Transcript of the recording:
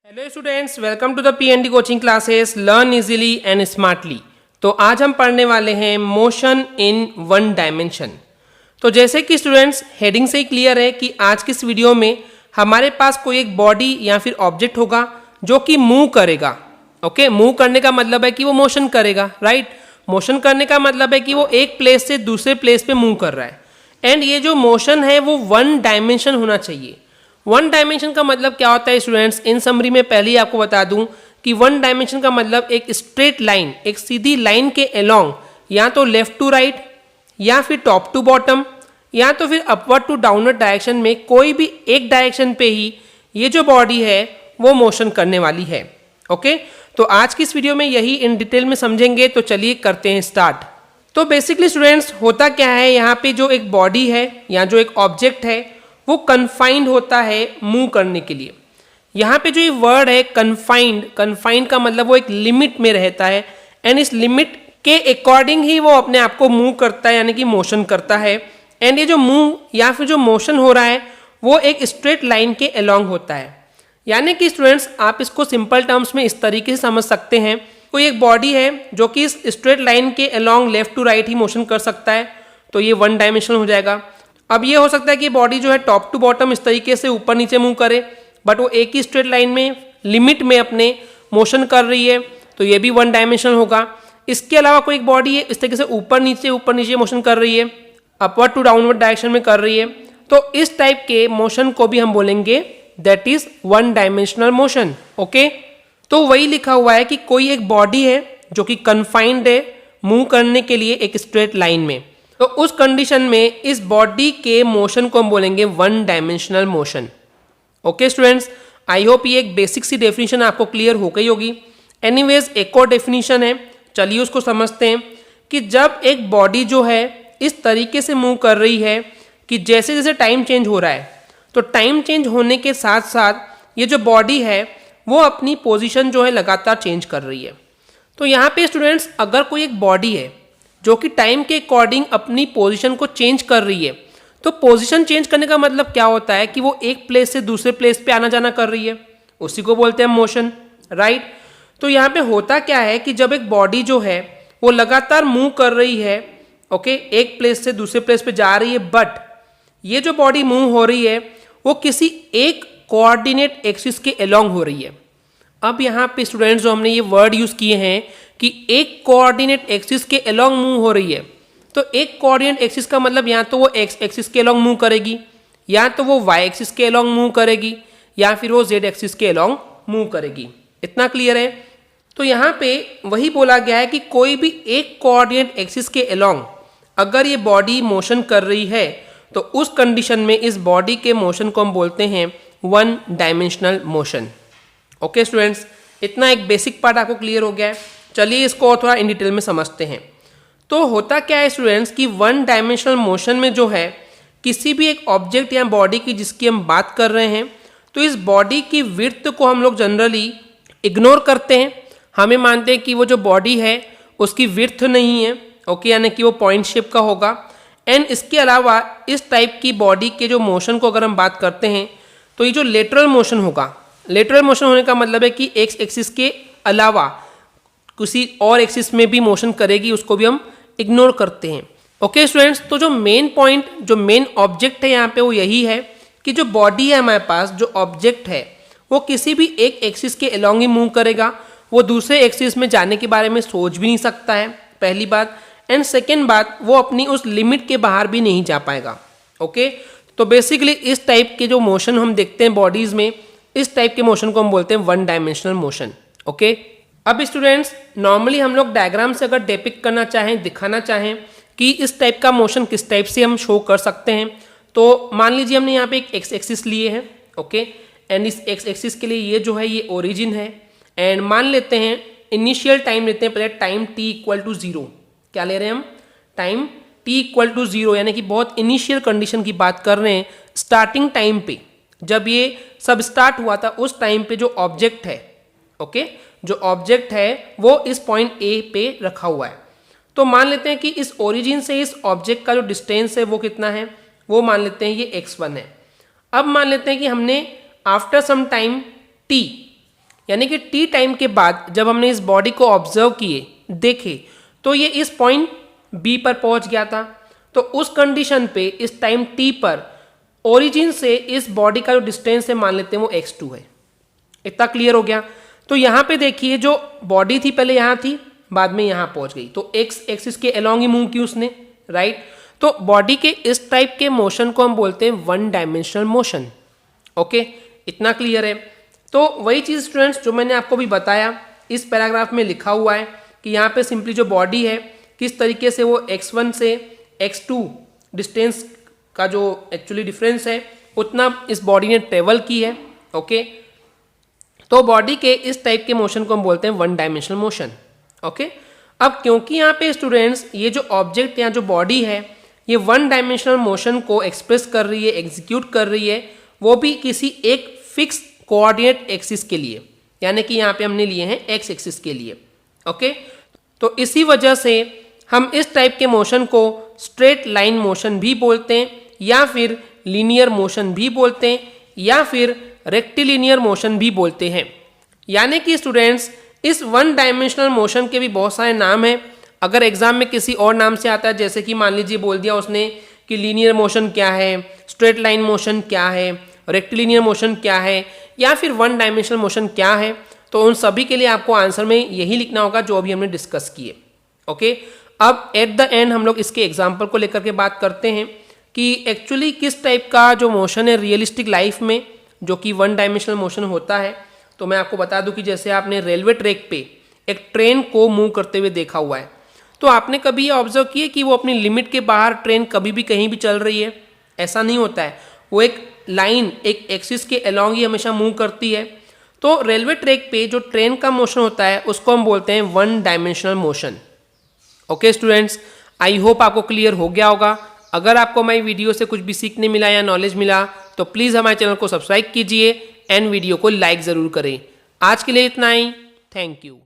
Hello students, welcome to the PND coaching classes learn easily and smartly. तो आज हम पढ़ने वाले हैं मोशन इन वन डायमेंशन। तो जैसे कि स्टूडेंट्स हेडिंग से ही क्लियर है कि आज की इस वीडियो में हमारे पास कोई एक बॉडी या फिर ऑब्जेक्ट होगा जो कि मूव करेगा। ओके, मूव करने का मतलब है कि वो मोशन करेगा, राइट। मोशन करने का मतलब है कि वो एक प्लेस से दूसरे प्लेस पे मूव कर रहा है। एंड ये जो मोशन है वो वन डायमेंशन होना चाहिए। वन डायमेंशन का मतलब क्या होता है स्टूडेंट्स, इन समरी में पहले ही आपको बता दूं कि वन डायमेंशन का मतलब एक स्ट्रेट लाइन, एक सीधी लाइन के अलोंग या तो लेफ्ट टू राइट या फिर टॉप टू बॉटम या तो फिर अपवर्ड टू डाउनवर्ड डायरेक्शन में कोई भी एक डायरेक्शन पे ही ये जो बॉडी है वो मोशन करने वाली है। ओके, तो आज की इस वीडियो में यही इन डिटेल में समझेंगे। तो चलिए करते हैं स्टार्ट। तो बेसिकली स्टूडेंट्स होता क्या है, यहाँ पे जो एक बॉडी है या जो एक ऑब्जेक्ट है वो कन्फाइंड होता है मूव करने के लिए। यहाँ पे जो ये वर्ड है कन्फाइंड, कन्फाइंड का मतलब वो एक लिमिट में रहता है एंड इस लिमिट के अकॉर्डिंग ही वो अपने आप को मूव करता है, यानी कि मोशन करता है। एंड ये जो मूव या फिर जो मोशन हो रहा है वो एक स्ट्रेट लाइन के अलोंग होता है। यानी कि स्टूडेंट्स आप इसको सिंपल टर्म्स में इस तरीके से समझ सकते हैं, कोई एक बॉडी है जो कि इस स्ट्रेट लाइन के अलोंग लेफ्ट टू राइट ही मोशन कर सकता है, तो ये वन डायमेंशनल हो जाएगा। अब ये हो सकता है कि बॉडी जो है टॉप टू बॉटम इस तरीके से ऊपर नीचे मूव करे, बट वो एक ही स्ट्रेट लाइन में लिमिट में अपने मोशन कर रही है, तो ये भी वन डायमेंशनल होगा। इसके अलावा कोई एक बॉडी है इस तरीके से ऊपर नीचे मोशन कर रही है, अपवर्ड टू डाउनवर्ड डायरेक्शन में कर रही है, तो इस टाइप के मोशन को भी हम बोलेंगे that is one dimensional motion. Okay, तो वही लिखा हुआ है कि कोई एक बॉडी है जो कि कन्फाइंड है मूव करने के लिए एक स्ट्रेट लाइन में, तो उस कंडीशन में इस बॉडी के मोशन को हम बोलेंगे one dimensional motion. Okay students, I hope ये एक बेसिक सी डेफिनेशन आपको क्लियर हो गई होगी। एनीवेज एक और डेफिनेशन है, चलिए उसको समझते हैं कि जब एक बॉडी जो है इस तरीके से मूव कर रही है कि जैसे जैसे टाइम चेंज हो रहा है, तो टाइम चेंज होने के साथ साथ ये जो बॉडी है वो अपनी पोजीशन जो है लगातार चेंज कर रही है। तो यहाँ पे स्टूडेंट्स अगर कोई एक बॉडी है जो कि टाइम के अकॉर्डिंग अपनी पोजीशन को चेंज कर रही है, तो पोजीशन चेंज करने का मतलब क्या होता है कि वो एक प्लेस से दूसरे प्लेस पे आना जाना कर रही है, उसी को बोलते हैं मोशन, राइट। तो यहाँ पे होता क्या है कि जब एक बॉडी जो है वो लगातार मूव कर रही है, ओके, एक प्लेस से दूसरे प्लेस पे जा रही है, बट ये जो बॉडी मूव हो रही है वो किसी एक कोऑर्डिनेट एक्सिस के अलोंग हो रही है। अब यहाँ पे स्टूडेंट्स जो हमने ये वर्ड यूज किए हैं कि एक कोऑर्डिनेट एक्सिस के अलोंग मूव हो रही है, तो एक कोऑर्डिनेट एक्सिस का मतलब या तो वो एक्स एक्सिस के अलोंग मूव करेगी, या तो वो वाई एक्सिस के अलोंग मूव करेगी, या फिर वो जेड एक्सिस के अलोंग मूव करेगी। इतना क्लियर है। तो यहाँ पे वही बोला गया है कि कोई भी एक कोऑर्डिनेट एक्सिस के अलोंग अगर ये बॉडी मोशन कर रही है, तो उस कंडीशन में इस बॉडी के मोशन को हम बोलते हैं one dimensional motion. Okay students, इतना एक बेसिक पार्ट आपको क्लियर हो गया है। चलिए इसको थोड़ा इन डिटेल में समझते हैं। तो होता क्या है स्टूडेंट्स कि वन डायमेंशनल मोशन में जो है किसी भी एक ऑब्जेक्ट या बॉडी की जिसकी हम बात कर रहे हैं, तो इस बॉडी की विड्थ को हम लोग जनरली इग्नोर करते हैं। हमें मानते हैं कि वो जो बॉडी है उसकी विड्थ नहीं है, ओके, यानी कि वो पॉइंट शेप का होगा। एंड इसके अलावा इस टाइप की बॉडी के जो मोशन को अगर हम बात करते हैं, तो ये जो लेटरल मोशन होगा, लेटरल मोशन होने का मतलब है कि एक्स एक्सिस के अलावा किसी और एक्सिस में भी मोशन करेगी, उसको भी हम इग्नोर करते हैं। ओके स्टूडेंट्स, तो जो मेन पॉइंट, जो मेन ऑब्जेक्ट है यहाँ पे वो यही है कि जो बॉडी है हमारे पास, जो ऑब्जेक्ट है वो किसी भी एक एक्सिस के अलोंग ही मूव करेगा, वो दूसरे एक्सिस में जाने के बारे में सोच भी नहीं सकता है, पहली बात। एंड सेकेंड बात, वो अपनी उस लिमिट के बाहर भी नहीं जा पाएगा। ओके, तो बेसिकली इस टाइप के जो मोशन हम देखते हैं बॉडीज में, इस टाइप के मोशन को हम बोलते हैं वन डायमेंशनल मोशन। ओके, अब स्टूडेंट्स नॉर्मली हम लोग डायग्राम से अगर डिपिक्ट करना चाहें, दिखाना चाहें कि इस टाइप का मोशन किस टाइप से हम शो कर सकते हैं, तो मान लीजिए हमने यहाँ पे एक एक्स एक्सिस लिए है, ओके, एंड इस एक्स एक्सिस के लिए ये जो है ये ओरिजिन है। एंड मान लेते हैं इनिशियल टाइम लेते हैं, पहले time T equal to zero. क्या ले रहे हैं हम? Time T equal to zero, यानी कि बहुत इनिशियल कंडीशन की बात कर रहे हैं। स्टार्टिंग टाइम पे जब ये सब स्टार्ट हुआ था उस टाइम पे जो ऑब्जेक्ट है, ओके, जो ऑब्जेक्ट है वो इस पॉइंट ए पे रखा हुआ है। तो मान लेते हैं कि इस ओरिजिन से इस ऑब्जेक्ट का जो डिस्टेंस है वो कितना है, वो मान लेते हैं ये x1 है। अब मान लेते हैं कि हमने आफ्टर सम टाइम t, यानी कि टी टाइम के बाद जब हमने इस बॉडी को ऑब्जर्व किए, देखे, तो ये इस पॉइंट बी पर पहुंच गया था। तो उस कंडीशन पे इस टाइम टी पर ओरिजिन से इस बॉडी का जो डिस्टेंस है मान लेते हैं वो x2 है। इतना क्लियर हो गया। तो यहाँ पे देखिए जो बॉडी थी पहले यहाँ थी, बाद में यहाँ पहुंच गई, तो एक्स एक्सिस के अलोंग ही मूव की उसने, राइट। तो बॉडी के इस टाइप के मोशन को हम बोलते हैं वन डायमेंशनल मोशन। ओके, इतना क्लियर है। तो वही चीज़ स्टूडेंट्स जो मैंने आपको भी बताया इस पैराग्राफ में लिखा हुआ है कि यहाँ पे सिंपली जो बॉडी है किस तरीके से वो x1 से x2 डिस्टेंस का जो एक्चुअली डिफरेंस है उतना इस बॉडी ने ट्रेवल की है। ओके, तो बॉडी के इस टाइप के मोशन को हम बोलते हैं वन डायमेंशनल मोशन। ओके, अब क्योंकि यहाँ पे स्टूडेंट्स ये जो ऑब्जेक्ट या जो बॉडी है ये वन डायमेंशनल मोशन को एक्सप्रेस कर रही है, एग्जीक्यूट कर रही है, वो भी किसी एक फिक्स कोऑर्डिनेट एक्सिस के लिए, यानी कि यहाँ पे हमने लिए हैं एक्स एक्सिस के लिए। ओके, तो इसी वजह से हम इस टाइप के मोशन को स्ट्रेट लाइन मोशन भी बोलते हैं, या फिर लीनियर मोशन भी बोलते हैं, या फिर रेक्टिलिनियर मोशन भी बोलते हैं। यानी कि स्टूडेंट्स इस वन डायमेंशनल मोशन के भी बहुत सारे नाम हैं। अगर एग्जाम में किसी और नाम से आता है, जैसे कि मान लीजिए बोल दिया उसने कि लीनियर मोशन क्या है, स्ट्रेट लाइन मोशन क्या है, रेक्टिलिनियर मोशन क्या है, या फिर वन डायमेंशनल मोशन क्या है, तो उन सभी के लिए आपको आंसर में यही लिखना होगा जो अभी हमने डिस्कस किए। ओके, अब एट द एंड हम लोग इसके एग्जाम्पल को लेकर के बात करते हैं कि एक्चुअली किस टाइप का जो मोशन है रियलिस्टिक लाइफ में जो कि वन डायमेंशनल मोशन होता है। तो मैं आपको बता दूं कि जैसे आपने रेलवे ट्रैक पे एक ट्रेन को मूव करते हुए देखा हुआ है, तो आपने कभी ये ऑब्जर्व किया कि वो अपनी लिमिट के बाहर ट्रेन कभी भी कहीं भी चल रही है? ऐसा नहीं होता है, वो एक लाइन, एक एक्सिस के अलोंग ही हमेशा मूव करती है। तो रेलवे ट्रैक पे जो ट्रेन का मोशन होता है उसको हम बोलते हैं one dimensional motion. Okay students, I hope आपको क्लियर हो गया होगा। अगर आपको हमारी वीडियो से कुछ भी सीखने मिला या नॉलेज मिला तो प्लीज़ हमारे चैनल को सब्सक्राइब कीजिए एंड वीडियो को लाइक ज़रूर करें। आज के लिए इतना ही, थैंक यू।